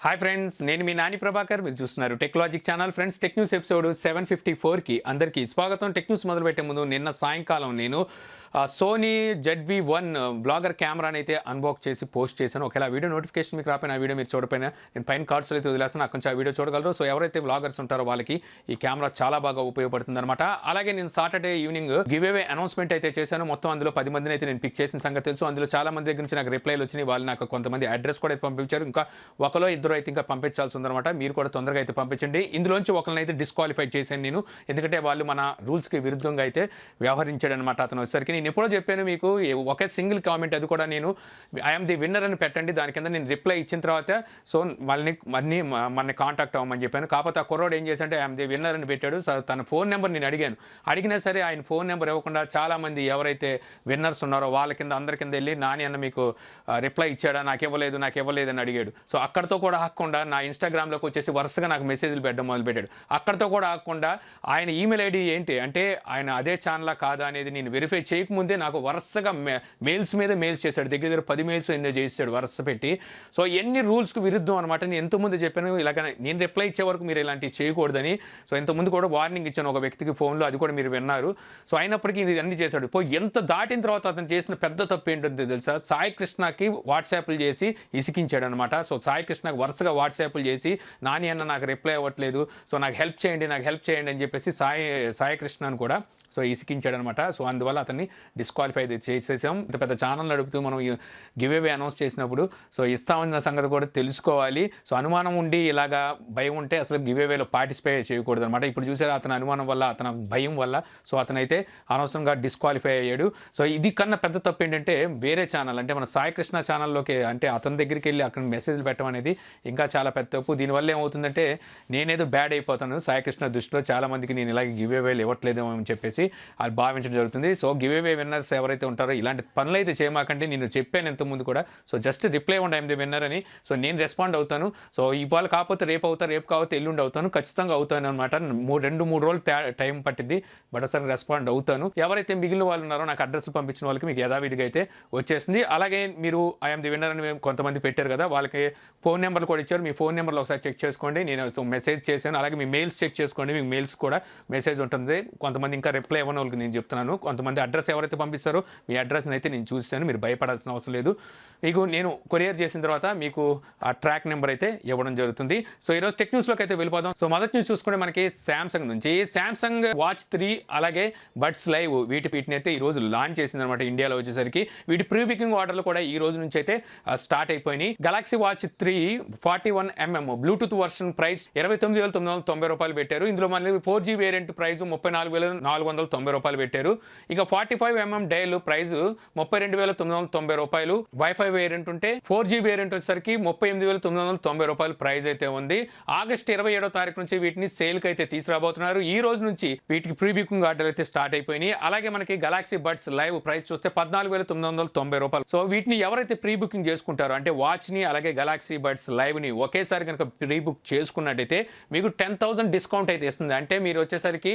Hi friends, నేను మీ నాని ప్రభాకర్. మీరు చూస్తున్నారు Technologic channel. Friends, tech news episode 754కి అందరికీ స్వాగతం. టెక్ న్యూస్ మొదలుపెట్టే ముందు నిన్న సాయంకాలం నేను సోనీ ZV-1 బ్లాగర్ కెమెరాని అయితే అన్బాక్స్ చేసి పోస్ట్ చేశాను. ఒకవేళ వీడియో నోటిఫికేషన్ మీకు రాపోయిన ఆ వీడియో మీరు చూడపోయినా నేను పైన కార్డ్స్లో అయితే వదిలేస్తాను, అక్కడ నుంచి ఆ వీడియో చూడగలరు. సో ఎవరైతే బ్లాగర్స్ ఉంటారో వాళ్ళకి ఈ కెమెరా చాలా బాగా ఉపయోగపడుతుంది అనమాట. అలాగే నేను Saturday evening give away announcement అయితే చేశాను. మొత్తం అందులో 10 మందిని అయితే నేను పిక్ చేసిన సంగతి తెలుసు. అందులో చాలా మంది దగ్గర నుంచి నాకు రిప్లైలు వచ్చినాయి. వాళ్ళు నాకు కొంతమంది అడ్రస్ కూడా అయితే పంపించారు. ఇంకా ఒకలో ఇద్దరు అయితే ఇంకా పంపించాల్సి ఉందన్నమాట. మీరు కూడా తొందరగా అయితే పంపించండి. ఇందులోంచి ఒకరిని అయితే డిస్క్వాలిఫై చేశాను నేను, ఎందుకంటే వాళ్ళు మన రూల్స్కి విరుద్ధంగా అయితే వ్యవహరించాడు అనమాట. అతను వచ్చేసరికి నేను ఎప్పుడో చెప్పాను మీకు, ఒకే సింగిల్ కామెంట్, అది కూడా నేను ఐఎమ్ ది విన్నర్ అని పెట్టండి, దాని కింద నేను రిప్లై ఇచ్చిన తర్వాత సో మనని కాంటాక్ట్ అవ్వమని చెప్పాను. కాకపోతే ఆ కుర్రోడు ఏం చేశాడంటే ఐఎమ్ ది విన్నర్ అని పెట్టాడు. సో తన ఫోన్ నెంబర్ నేను అడిగినా సరే ఆయన ఫోన్ నెంబర్ ఇవ్వకుండా చాలామంది ఎవరైతే విన్నర్స్ ఉన్నారో వాళ్ళ కింద అందరి కింద వెళ్ళి నాని అన్న మీకు రిప్లై ఇచ్చాడా, నాకు ఇవ్వలేదు అని అడిగాడు. సో అక్కడితో కూడా ఆగకుండా నా ఇన్స్టాగ్రామ్లోకి వచ్చేసి వరుసగా నాకు మెసేజ్లు పెట్టడం మొదలుపెట్టాడు. అక్కడితో కూడా ఆగకుండా ఆయన ఈమెయిల్ ఐడి ఏంటి అంటే ఆయన అదే ఛానల్ కాదా అనేది నేను వెరిఫై చేయకముందే నాకు వరుసగా మెయిల్స్ మీద మెయిల్స్ చేశాడు. దగ్గర 10 మెయిల్స్ ఎన్నో చేసాడు వరుస పెట్టి. సో ఎన్ని రూల్స్కి విరుద్ధం అనమాట. నేను ఎంతోమంది చెప్పాను ఇలాగ నేను రిప్లై ఇచ్చే వరకు మీరు ఇలాంటివి చేయకూడదని. సో ఇంతకుముందు కూడా వార్నింగ్ ఇచ్చాను ఒక వ్యక్తికి ఫోన్లో, అది కూడా మీరు విన్నారు. సో అయినప్పటికీ ఇది అన్ని చేశాడు. ఎంత దాటిన తర్వాత అతను చేసిన పెద్ద తప్పు ఏంటంటే తెలుసా, సాయి కృష్ణకి వాట్సాప్లు చేసి ఇసికించాడు అనమాట. సో సాయి కృష్ణకి వరుసగా వాట్సాప్లు చేసి నాని అన్న నాకు రిప్లై అవ్వట్లేదు, సో నాకు హెల్ప్ చేయండి అని చెప్పేసి సాయి కృష్ణను కూడా సో ఇసికించాడు అనమాట. సో అందువల్ల అతన్ని డిస్క్వాలిఫై చేసేసాం. ఇంత పెద్ద ఛానల్ నడుపుతూ మనం గివ్ అవే అనౌన్స్ చేసినప్పుడు సో ఇస్తామన్న సంగతి కూడా తెలుసుకోవాలి. సో అనుమానం ఉండి ఇలాగా భయం ఉంటే అసలు గివ్ అవేలో పార్టిసిపేట్ చేయకూడదు అనమాట. ఇప్పుడు చూసారు అతని అనుమానం వల్ల, అతని భయం వల్ల సో అతనైతే అనవసరంగా డిస్క్వాలిఫై అయ్యాడు. సో ఇది కన్నా పెద్ద తప్పు ఏంటంటే వేరే ఛానల్ అంటే మన సాయి కృష్ణ ఛానల్లోకి అంటే అతని దగ్గరికి వెళ్ళి అక్కడ మెసేజ్లు పెట్టడం అనేది ఇంకా చాలా పెద్ద తప్పు. దీనివల్ల ఏమవుతుందంటే నేనేదో బ్యాడ్ అయిపోతాను సాయి కృష్ణ దృష్టిలో. చాలామందికి నేను ఇలాగ గివ్ అవేలు ఇవ్వట్లేదేమో అని చెప్పేసి అది భావించడం జరుగుతుంది. సో గివ్ అవే విన్నర్స్ ఎవరైతే ఉంటారో ఇలాంటి పనులు అయితే చేయమాకండి. నేను చెప్పాను ఇంతకుముందు కూడా. సో జస్ట్ రిప్లై ఇవ్వండి ఐఎమ్ ది విన్నర్ అని. సో నేను రెస్పాండ్ అవుతాను. సో ఇవాళ కాకపోతే రేపు కాకపోతే ఎల్లుండి అవుతాను, ఖచ్చితంగా అవుతాను అనమాట. 2-3 రోజులు టైం పట్టింది, బట్ అసలు రెస్పాండ్ అవుతాను. ఎవరైతే మిగిలిన వాళ్ళు ఉన్నారో నాకు అడ్రస్ పంపించిన వాళ్ళకి మీకు యథావిధిగా అయితే వచ్చేసింది. అలాగే మీరు ఐఎమ్ ది విన్నర్ అని కొంతమంది పెట్టారు కదా, వాళ్ళకి ఫోన్ నెంబర్లు కూడా ఇచ్చారు. మీ ఫోన్ నెంబర్లో ఒకసారి చెక్ చేసుకోండి. నేను మెసేజ్ చేశాను. అలాగే మీ మెయిల్స్ చెక్ చేసుకోండి, మీకు మెయిల్స్ కూడా మెసేజ్ ఉంటుంది. కొంతమంది ఇంకా రిప్లై ఇవ్వని వాళ్ళకి నేను చెప్తున్నాను. కొంతమంది అడ్రస్ ఎవరైతే పంపిస్తారో మీ అడ్రస్ని అయితే నేను చూసాను, మీరు భయపడాల్సిన అవసరం లేదు. మీకు నేను కొరియర్ చేసిన తర్వాత మీకు ఆ ట్రాక్ నెంబర్ అయితే ఇవ్వడం జరుగుతుంది. సో ఈరోజు టెక్ న్యూస్లోకి అయితే వెళ్ళిపోదాం. సో మొదటి న్యూస్ చూసుకుంటే మనకి శాంసంగ్ నుంచి శాంసంగ్ వాచ్ 3 అలాగే బడ్స్ లైవ్ వీటిని అయితే ఈ రోజు లాంచ్ చేసింది అనమాట ఇండియాలో వచ్చేసరికి. వీటి ప్రీ బుకింగ్ ఆర్డర్లు కూడా ఈ రోజు నుంచి అయితే స్టార్ట్ అయిపోయినాయి. Galaxy watch 3 41mm Bluetooth version price 29,990 రూపాయలు పెట్టారు. ఇందులో మళ్ళీ 4G వేరియంట్ ప్రైస్ 34,490 రూపాయలు పెట్టారు. ఇక 45mm డైల్ ప్రైస్ 32,990 రూపాయలు. వైఫై వేరియంట్ ఉంటే 4G వేరియంట్ వచ్చేసరికి 38,990 రూపాయలు ప్రైస్ అయితే ఉంది. ఆగస్టు 27వ తారీఖు నుంచి వీటిని సేల్కి అయితే తీసుకురాబోతున్నారు. ఈ రోజు నుంచి వీటికి ప్రీ బుకింగ్ ఆర్డర్ అయితే స్టార్ట్ అయిపోయినాయి. అలాగే మనకి గెలాక్సీ బడ్స్ లైవ్ ప్రైస్ చూస్తే 14,990 రూపాయలు. సో వీటిని ఎవరైతే ప్రీ బుకింగ్ చేసుకుంటారో అంటే వాచ్ ని అలాగే గెలాక్సీ బడ్స్ లైవ్ ని ఒకేసారి కనుక ప్రీ బుక్ చేసుకున్నట్టయితే మీకు 10,000 డిస్కౌంట్ అయితే ఇస్తుంది. అంటే మీరు వచ్చేసరికి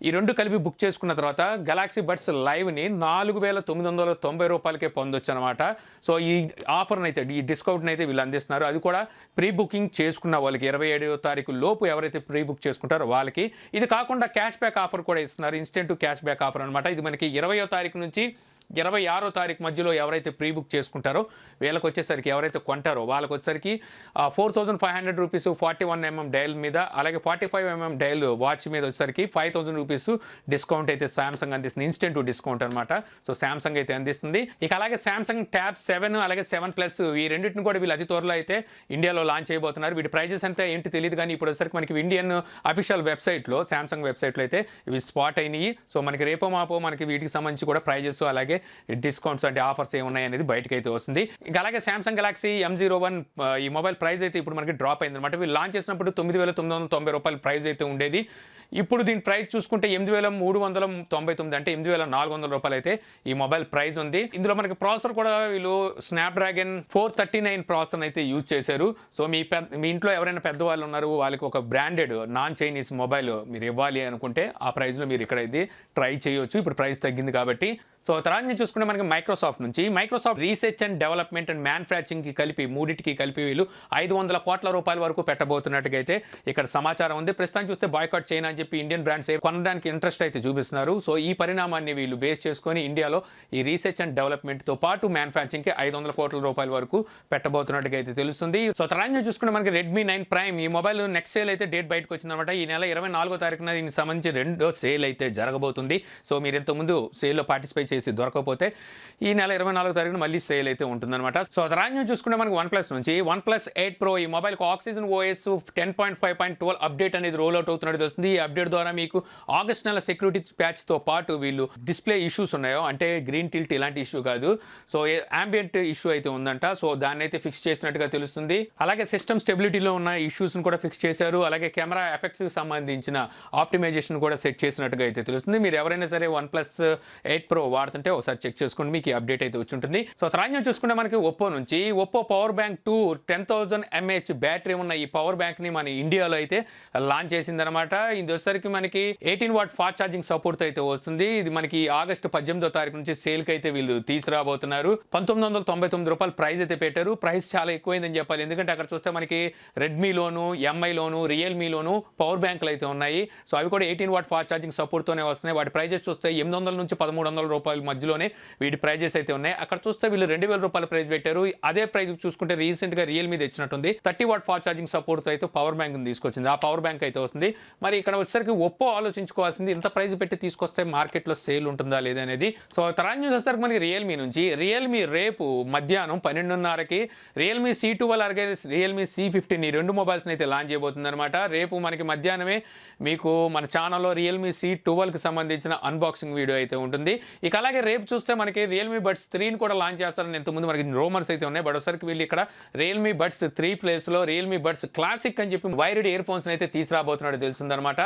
ఈ రెండు కలిపి బుక్ చేసుకున్న తర్వాత గెలాక్సీ బడ్స్ లైవ్ని 4,990 రూపాయలకే పొందొచ్చు అనమాట. సో ఈ ఆఫర్ని అయితే ఈ డిస్కౌంట్ని అయితే వీళ్ళు అందిస్తున్నారు. అది కూడా ప్రీ బుకింగ్ చేసుకున్న వాళ్ళకి 27వ తారీఖు లోపు ఎవరైతే ప్రీ బుక్ చేసుకుంటారో వాళ్ళకి. ఇది కాకుండా క్యాష్ బ్యాక్ ఆఫర్ కూడా ఇస్తున్నారు. ఇన్స్టెంట్ క్యాష్ బ్యాక్ ఆఫర్ అనమాట. ఇది మనకి 20వ తారీఖు నుంచి 26వ తారీఖు మధ్యలో ఎవరైతే ప్రీ బుక్ చేసుకుంటారో వీళ్ళకి వచ్చేసరికి ఎవరైతే కొంటారో వాళ్ళకి వచ్చేసరికి 4,500 రూపీస్ 41mm డైల్ మీద, అలాగే 45mm డైల్ వాచ్ మీద వచ్చేసరికి 5,000 రూపీస్ డిస్కౌంట్ అయితే శాంసంగ్ అందిస్తుంది. ఇన్స్టెంట్ డిస్కౌంట్ అనమాట. సో శాంసంగ్ అయితే అందిస్తుంది. ఇక అలాగే శాంసంగ్ ట్యాబ్ 7 అలాగే 7+ ఈ రెండింటిని కూడా వీళ్ళు అతి త్వరలో అయితే ఇండియాలో లాంచ్ చేయబోతున్నారు. వీటి ప్రైజెస్ అంతా ఏంటి తెలియదు, కానీ ఇప్పుడు వచ్చేసరికి మనకి ఇండియన్ అఫీషియల్ వెబ్సైట్లో శాంసంగ్ వెబ్సైట్లో అయితే ఇవి స్పాట్ అయినాయి. సో మనకి రేపో మాపో మనకి వీటికి సంబంధించి కూడా ప్రైజెస్ అలాగే డిస్కౌంట్స్ అంటే ఆఫర్స్ ఏమున్నాయి అనేది బయటకు అయితే వస్తుంది. ఇంకా అలాగే శాంసంగ్ గెలాక్సీ M01 ఈ మొబైల్ ప్రైస్ అయితే ఇప్పుడు మనకి డ్రాప్ అయింది అనమాట. వీళ్ళు లాంచ్ చేసినప్పుడు 9,990 రూపాయల ప్రైస్ అయితే ఉండేది. ఇప్పుడు దీని ప్రైస్ చూసుకుంటే 8,399 అంటే 8,400 రూపాయలు అయితే ఈ మొబైల్ ప్రైస్ ఉంది. ఇందులో మనకి ప్రాసెసర్ కూడా వీళ్ళు స్నాప్డ్రాగన్ 439 ప్రాసెసర్ అయితే యూజ్ చేశారు. సో మీ ఇంట్లో ఎవరైనా పెద్దవాళ్ళు ఉన్నారు, వాళ్ళకి ఒక బ్రాండెడ్ నాన్ చైనీస్ మొబైల్ మీరు ఇవ్వాలి అనుకుంటే ఆ ప్రైస్లో మీరు ఇక్కడ అయితే ట్రై చేయొచ్చు. ఇప్పుడు ప్రైస్ తగ్గింది కాబట్టి. సో తర్వాత చూసుకుంటే మనకి మైక్రోసాఫ్ట్ నుంచి Microsoft research and development and manufacturing కి కలిపి మూడింటికి కలిపి వీళ్ళు 500 కోట్ల రూపాయల వరకు పెట్టబోతున్నట్టుగా అయితే ఇక్కడ సమాచారం ఉంది. ప్రస్తుతం చూస్తే బాయ్కాట్ చైనా అని చెప్పి ఇండియన్ బ్రాండ్స్ కొనడానికి ఇంట్రెస్ట్ అయితే చూపిస్తున్నారు. సో ఈ పరిణామాన్ని వీళ్ళు బేస్ చేసుకొని ఇండియాలో ఈ రీసెర్చ్ అండ్ డెవలప్మెంట్ తో పాటు మ్యానుఫ్యాక్చరింగ్ కి 500 కోట్ల రూపాయల వరకు పెట్టబోతున్నట్టుగా అయితే తెలుస్తుంది. సో తర్వాత చూసుకుంటే మనకి రెడ్మీ 9 ప్రైమ్ ఈ మొబైల్ నెక్స్ట్ సేల్ అయితే డేట్ బయటకు వచ్చిందన్నమాట. ఈ నెల 24వ తారీఖున దీనికి సంబంధించి రెండో సేల్ అయితే జరగబోతుంది. సో మీరు ఇంతకుముందు సేల్లో పార్టిసిపేట్ చేసి దొరకకపోతే ఈ నెల 24వ తారీఖున మళ్ళీ సేల్ అయితే ఉంటుందన్నమాట. సో తర్వాత చూసుకుంటే మనకి OnePlus నుంచి OnePlus 8 Pro ఈ మొబైల్కి ఆక్సిజన్ OS 10.5.12 అప్డేట్ అనేది రోల్ అవుట్ అవుతున్నట్టు వస్తుంది. ఈ అప్డేట్ ద్వారా మీకు ఆగస్ట్ నెల సెక్యూరిటీ ప్యాచ్తో పాటు వీళ్ళు డిస్ప్లే ఇష్యూస్ ఉన్నాయో అంటే గ్రీన్ టిల్ట్ ఇలాంటి ఇష్యూ కాదు, సో ambient ఇష్యూ అయితే ఉందంట. సో దాన్ని అయితే ఫిక్స్ చేసినట్టుగా తెలుస్తుంది. అలాగే సిస్టమ్ స్టెబిలిటీలో ఉన్న ఇష్యూస్ని కూడా ఫిక్స్ చేశారు. అలాగే కెమెరా ఎఫెక్ట్స్కి సంబంధించిన ఆప్టిమైజేషన్ కూడా సెట్ చేసినట్టుగా అయితే తెలుస్తుంది. మీరు ఎవరైనా సరే OnePlus 8 Pro వాడుతుంటే ఒకసారి చెక్ చేసుకోండి, మీకు ఈ అప్డేట్ అయితే వచ్చి ఉంటుంది. సో తర్వాత చూసుకుంటే మనకి ఒప్పో నుంచి Oppo power bank 2 10,000 mAh battery ఉన్న ఈ పవర్ బ్యాంక్ ని మన ఇండియాలో అయితే లాంచ్ చేసిందనమాట. ఇది వచ్చేసరికి మనకి 18 వాట్ ఫాస్ట్ ఛార్జింగ్ సపోర్ట్ అయితే వస్తుంది. ఇది మనకి ఆగస్టు 18వ తారీఖు నుంచి సేల్ కి అయితే వీళ్ళు తీసుకురాబోతున్నారు. 1999 రూపాయలు ప్రైస్ అయితే పెట్టారు. ప్రైస్ చాలా ఎక్కువైందని చెప్పాలి, ఎందుకంటే అక్కడ చూస్తే మనకి రెడ్మీలోను, ఎంఐలోను, రియల్మీలోను పవర్ బ్యాంకులు అయితే ఉన్నాయి. సో అవి కూడా 18 వాట్ ఫాస్ట్ ఛార్జింగ్ సపోర్ట్తోనే వస్తున్నాయి. వాటి ప్రైజెస్ చూస్తే 800 నుంచి 1300 రూపాయల మధ్యలోనే వీటి ప్రైజెస్ అయితే ఉన్నాయి. అక్కడ చూస్తే వీళ్ళు 2000 రూపాయల ప్రైస్ పెట్టారు. అదే ప్రైస్ చూసుకుంటే రీసెంట్ గా రియల్మీ తెచ్చినట్టుంది 30 వాట్ ఫాస్ట్ ఛార్జింగ్ సపోర్ట్ అయితే పవర్ బ్యాంక్ తీసుకొచ్చింది. ఆ పవర్ బ్యాంక్ అయితే వస్తుంది. మరి ఇక్కడ వచ్చేసరికి ఒప్పో ఆలోచించుకోవాల్సింది ఇంత ప్రైస్ పెట్టి తీసుకొస్తే మార్కెట్లో సేల్ ఉంటుందా లేదా అనేది. సో తర్వాత న్యూస్ వచ్చేసరికి మనకి రియల్మీ నుంచి రియల్మీ రేపు మధ్యాహ్నం 12:30కి రియల్మీ C12 అలాగే రియల్మీ C15 ఈ రెండు మొబైల్స్ని అయితే లాంచ్ చేయబోతుంది అనమాట. రేపు మనకి మధ్యాహ్నమే మీకు మన ఛానల్లో రియల్మీ C12కి సంబంధించిన అన్బాక్సింగ్ వీడియో అయితే ఉంటుంది. ఇక అలాగే రేపు చూస్తే మనకి రియల్మీ బడ్స్ 3ని కూడా లాంచ్ చేస్తారని ఎంతమంది మనకి రూమర్స్ అయితే ఉన్నాయి. బట్ ఒకసారికి వీళ్ళు ఇక్కడ రియల్మీ బడ్స్ 3 ప్లేస్లో రియల్మీ బడ్స్ క్లాసిక్ అని చెప్పి వైర్డ్ ఇయర్ ఫోన్స్ అయితే తీసుకురాబోతున్నట్టు తెలుస్తుందన్నమాట.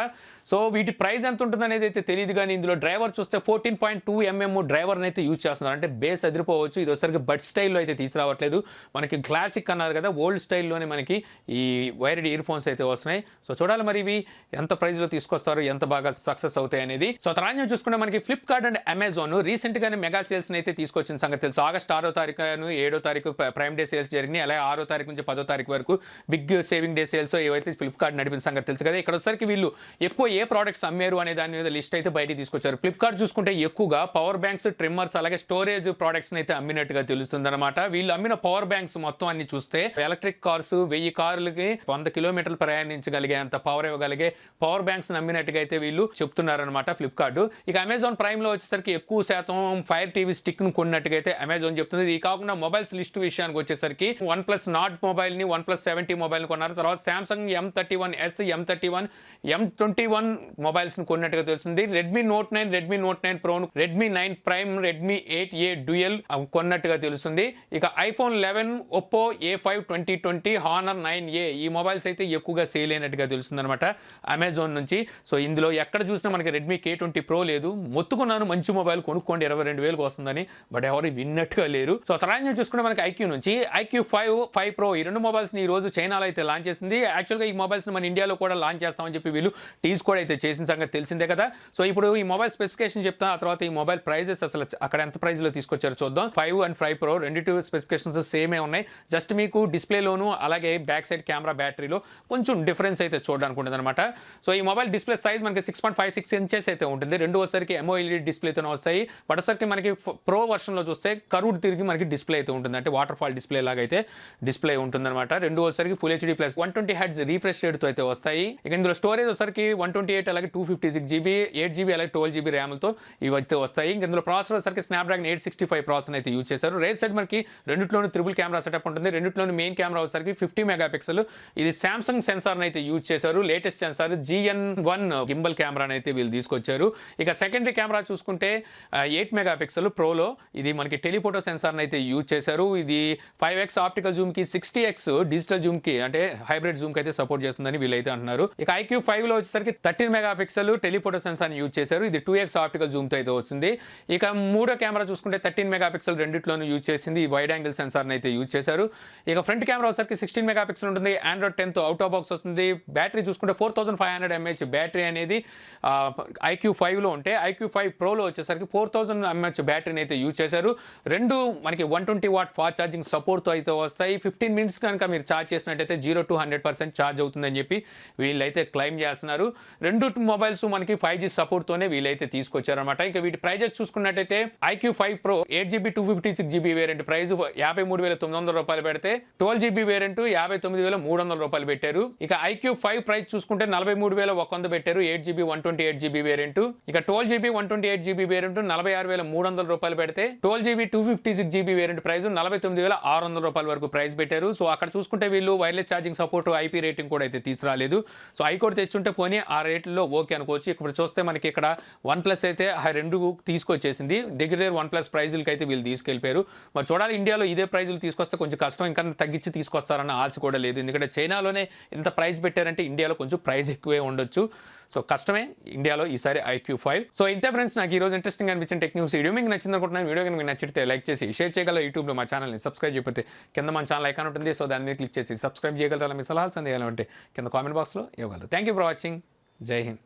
సో వీటి ప్రైస్ ఎంత ఉంటుంది అనేది అయితే తెలియదు, కానీ ఇందులో డ్రైవర్ చూస్తే 14.2 mm డ్రైవర్ని అయితే యూజ్ చేస్తున్నారు. అంటే బేస్ అదిరిపోవచ్చు. ఇది ఒకసారికి బడ్ స్టైల్లో అయితే తీసుకురావట్లేదు, మనకి క్లాసిక్ అన్నారు కదా ఓల్డ్ స్టైల్లోనే మనకి ఈ వైర్డ్ ఇయర్ ఫోన్స్ అయితే వస్తున్నాయి. సో చూడాలి మరి ఇవి ఎంత ప్రైస్లో తీసుకొస్తారు, ఎంత బాగా సక్సెస్ అవుతాయి అనేది. సో తర్వాత చూసుకుంటే మనకి ఫ్లిప్కార్ట్ అండ్ అమెజాన్ రీసెంట్ గానే మెగా సేల్స్ అయితే తీసుకొచ్చిన సంగతి తెలుసు. ఆగస్ట్ 6వ తారీఖు 7వ తారీఖు ప్రైమ్ డే సేల్స్ జరిగినాయి. అలాగే 6వ తారీఖు నుంచి 10వ తారీఖు వరకు బిగ్ సేవింగ్ డే సేల్స్ ఏవైతే ఫ్లిప్కార్ట్ నడిపిన సంగతి తెలుసు కదా. ఇక్కడ వచ్చరికి వీళ్ళు ఎక్కువ ఏ ప్రోడక్ట్స్ అమ్మారు అనే దాని మీద లిస్ట్ అయితే బయటికి తీసుకొచ్చారు. ఫ్లిప్కార్ట్ చూసుకుంటే ఎక్కువగా పవర్ బ్యాంక్స్, ట్రిమ్మర్స్ అలాగే స్టోరేజ్ ప్రోడక్ట్స్ అయితే అమ్మినట్టుగా తెలుస్తుంది అనమాట. వీళ్ళు అమ్మిన పవర్ బ్యాంక్స్ మొత్తం అన్ని చూస్తే ఎలక్ట్రిక్ కార్స్ 1000 కార్లకి 100 కిలోమీటర్లు ప్రయాణించగలిగే అంత పవర్ ఇవ్వగలిగే పవర్ బ్యాంక్స్ అమ్మినట్టుగా అయితే వీళ్ళు చెప్తున్నారనమాట ఫ్లిప్కార్ట్. ఇక అమెజాన్ ప్రైమ్ లో వచ్చేసరికి ఎక్కువ శాతం ఫైర్ టీవీ స్టిక్ ను కొన్నట్టుగా అయితే అమెజాన్ చెప్తుంది. ఇది కాకుండా మొబైల్స్ లిస్ట్ విషయానికి వచ్చేసరికి OnePlus నాట్ మొబైల్ ని OnePlus 70 మొబైల్ ని కొన్నారు. తర్వాత Samsung M31s, M31, M21 mobiles ని కొన్నట్టుగా తెలుస్తుంది. Redmi Note 9, Redmi Note 9 Pro, Redmi 9 prime, Redmi 8A dual కొన్నట్టుగా తెలుస్తుంది. ఇక iPhone 11, Oppo A5 2020, honour 9A ఈ మొబైల్స్ అయితే ఎక్కువగా సేల్ అయినట్టుగా తెలుస్తుంది అనమాట అమెజాన్ నుంచి. సో ఇందులో ఎక్కడ చూసినా మనకి రెడ్మీ K20 Pro లేదు. మొత్తుకున్నాను మంచి మొబైల్ కొనుక్కోండి 22,000 వస్తుందని, బట్ ఎవరు విన్నట్టుగా లేరు. సో తర్వాత చూసుకుంటే మనకి ఐక్యూ నుంచి IQ5 Pro ఈ రెండు మొబైల్స్ ని ఈ రోజు చైనాలో అయితే లాంచ్ చేసింది. యాక్చువల్గా ఈ మొబైల్స్ ని మన ఇండియాలో కూడా లాంచ్ చేస్తామని చెప్పి వీళ్ళు టీజ్ కూడా అయితే చేసిన సంగతి తెలిసిందే కదా. సో ఇప్పుడు ఈ మొబైల్ స్పెసిఫికేషన్ చెప్తాను, ఆ తర్వాత ఈ మొబైల్ ప్రైజెస్ అసలు అక్కడ ఎంత ప్రైస్ లో తీసుకొచ్చారో చూద్దాం. 5 and 5 Pro రెండిటి స్పెసిఫికేషన్స్ సేమే ఉన్నాయి. జస్ట్ మీకు డిస్ప్లేలోను అలాగే బ్యాక్ సైడ్ కెమెరా బ్యాటరీలో కొంచెం డిఫరెన్స్ అయితే చూడడానికి ఉంటుంది అనమాట. సో ఈ మొబైల్ డిస్ప్లే సైజ్ మనకి 6.56 ఇంచెస్ అయితే ఉంటుంది. రెండు వచ్చరికి MOLED డిస్ప్లేతో వస్తాయి. బట్ వచ్చరికి మనకి ప్రో వర్షన్ లో చూస్తే కర్వ్డ్ తిరిగి మనకి డిస్ప్లే అయితే ఉంటుంది, అంటే వాటర్ ఫాల్ డిస్ప్లే లాగా అయితే డిస్ప్లే ఉంటుంది అనమాట. రెండు వచ్చరికి full HD plus 120 Hz refresh rate తో అయితే వస్తాయి. ఇక ఇందులో స్టోరేజ్ వచ్చరికి 128 అలాగే 256 GB, 8 GB అలాగే 12 GB ర్యామ్లతో ఇవి అయితే వస్తాయి. ఇంక ఇందులో ప్రాసెసర్ వచ్చరికి స్నాప్డ్రాగన్ 865 ప్రాసెసర్ అయితే యూజ్ చేశారు. రైట్ సైడ్ మనకి రెండిట్లోనూ ట్రిపుల్ కెమెరా సెటప్ ఉంటుంది. రెండిట్లోనూ మెయిన్ కెమెరా వచ్చరికి 50 మెగాపిక్సెల్. ఇది సామ్సంగ్ సెన్సార్ అయితే యూజ్ చేశారు. Latest sensor GN1 gimbal camera అయితే వీళ్ళు తీసుకొచ్చారు. ఇక సెకండరీ కెమెరా చూసుకుంటే 8 మెగాపిక్సెల్ ప్రోలో ఇది మనకి టెలిఫోటో సెన్సార్ అయితే యూజ్ చేశారు. ఇది 5x ఆప్టికల్ జూమ్ కి 60x డిజిటల్ జూమ్ కి అంటే హైబ్రిడ్ జూమ్ కి అయితే సపోర్ట్ చేస్తుందని వీళ్ళైతే అంటున్నారు. ఇక IQ5 లో వచ్చేసరికి 13 మెగాపిక్సెల్ టెలిఫోటో సెన్సార్ యూజ్ చేశారు. ఇది 2x ఆప్టికల్ జూమ్ తో అయితే వస్తుంది. ఇక మూడో కెమెరా చూసుకుంటే 13 మెగాపిక్సెల్ రెండిట్లోనూ యూజ్ చేసింది. వైడ్ యాంగిల్ సెన్సార్ అయితే యూజ్ చేశారు. ఇక ఫ్రంట్ కెమెరా వచ్చేసరికి 16 మెగాపిక్సెల్ ఉంటుంది. Android 10 తో అవుట్ ఆఫ్ బాక్స్ వస్తుంది. బ్యాటరీ చూసుకుంటే 4500 mAh బ్యాటరీ అనేది IQ5 లో ఉంటే IQ5 Pro లో వచ్చేసరికి 4000 ఎంహెచ్ బ్యాటరీని అయితే యూజ్ చేశారు. రెండు మనకి 120 వాట్ ఫాస్ట్ ఛార్జింగ్ సపోర్ట్తో అయితే వస్తాయి. 15 మినిట్స్ కనుక మీరు ఛార్జ్ చేసినట్టయితే 0 to 100% ఛార్జ్ అవుతుందని చెప్పి వీళ్ళైతే క్లైమ్ చేస్తున్నారు. రెండు మొబైల్స్ మనకి 5G సపోర్ట్తోనే వీళ్ళైతే తీసుకొచ్చారనమాట. ఇంకా వీటి ప్రైజెస్ చూసుకున్నట్టయితే iQ5 Pro 8GB 256GB variant price 53,900 రూపాయలు పెడితే 12GB వేరియంట్ 59,300 రూపాయలు పెట్టారు. ఇక iQ5 ప్రైస్ చూసుకుంటే 43,100 పెట్టారు 8GB 128GB వేరియంట్. ఇక 12GB 128GB వేరియంట్ 46,300 రూపాయలు పెడితే 12GB 256GB వేరియంట్ ప్రైస్ 49,600 రూపాయల వరకు ప్రైస్ పెట్టారు. సో అక్కడ చూసుకుంటే వీళ్ళు wireless charging support IP rating కూడా అయితే తీసుకురాలేదు. సో ఐ కూడా తెచ్చుంటే పోనీ ఆ రేట్లో ఓకే అనుకోవచ్చు. ఇప్పుడు చూస్తే మనకి ఇక్కడ OnePlus అయితే ఆ రెండు తీసుకొచ్చేసింది. దగ్గర OnePlus ప్రైజులకి అయితే వీళ్ళు తీసుకెళ్ళిపోయారు. మరి చూడాలి ఇండియాలో ఇదే ప్రైజులు తీసుకొస్తే కొంచెం కష్టం, ఇంకా తగ్గించి తీసుకొస్తారన్న ఆశ కూడా లేదు. ఎందుకంటే చైనాలోనే ఇంత ప్రైస్ పెట్టారంటే ఇండియాలో కొంచెం ప్రైస్ ఎక్కువే ఉండొచ్చు. సో కష్టమే ఇండియాలో ఈసారి iQ5. సో ఇంతే ఫ్రెండ్స్, నాకు ఈరోజు ఇంట్రెస్టింగ్ అనిపించిన టెక్ న్యూస్ వీడియో మీకు నచ్చింది అనుకుంటున్నాను. వీడియో కనుక మీకు నచ్చితే లైక్ చేసి షేర్ చేయగలరు. యూట్యూబ్లో మా ఛానల్ని సబ్స్క్రైబ్ చేయకపోతే కింద మన ఛానల్ ఐకాన్ ఉంటుంది. సో దాన్ని క్లిక్ చేసి సబ్స్క్రైబ్ చేయగలరా. మీ సలహాలు సందేహాలు ఉంటే కింద కామెంట్ బాక్స్లో ఇవ్వగలరు. Thank you for watching. జై హింద్.